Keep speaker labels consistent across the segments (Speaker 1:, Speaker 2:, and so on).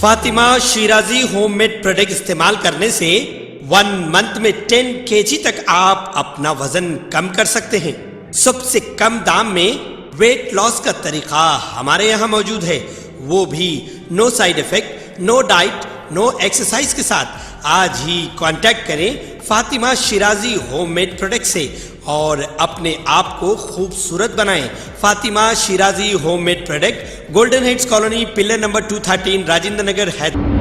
Speaker 1: Fatima Shirazi homemade product इस्तेमाल करने से 1 मंथ में 10 kg तक आप अपना वजन कम कर सकते हैं। सबसे कम दाम में वेट लॉस का तरीका हमारे यहाँ मौजूद है, वो भी no side effect, no diet, no exercise के साथ। आज ही कांटेक्ट करें फातिमा शिराजी होममेड प्रोडक्ट से और अपने आप को खूबसूरत बनाएं। Fatima Shirazi homemade product, golden heads colony, pillar number 213, Rajendra Nagar, Hyderabad.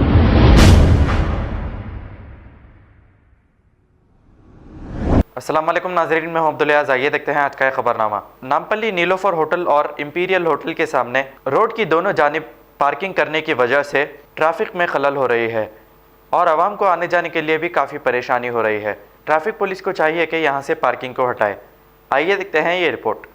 Speaker 2: अस्सलाम वालेकुम नाज़रीन, मैं अब्दुल-याज़। आइए देखते हैं आज का खबरनामा। नामपल्ली नीलोफर होटल और इंपीरियल होटल के सामने रोड की दोनों जानिब पार्किंग करने की वजह से ट्रैफिक में खलल हो रही है और आवाम को आने जाने के लिए भी काफ़ी परेशानी हो रही है। ट्रैफिक पुलिस को चाहिए कि यहाँ से पार्किंग को हटाए। आइए देखते हैं ये रिपोर्ट।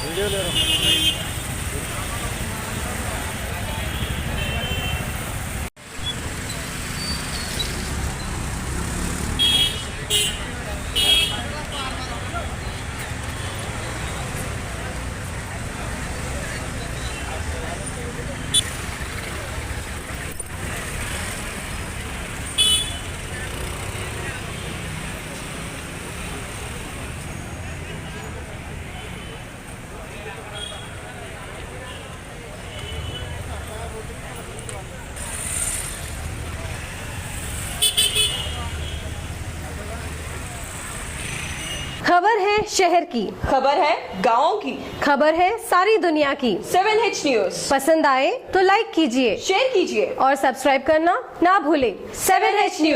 Speaker 2: वीडियो ले रहा हूँ।
Speaker 3: खबर है शहर की,
Speaker 4: खबर है गाँव की,
Speaker 3: खबर है सारी दुनिया की।
Speaker 4: 7H न्यूज
Speaker 3: पसंद आए तो लाइक कीजिए,
Speaker 4: शेयर कीजिए
Speaker 3: और सब्सक्राइब करना ना भूलें।
Speaker 4: 7H news.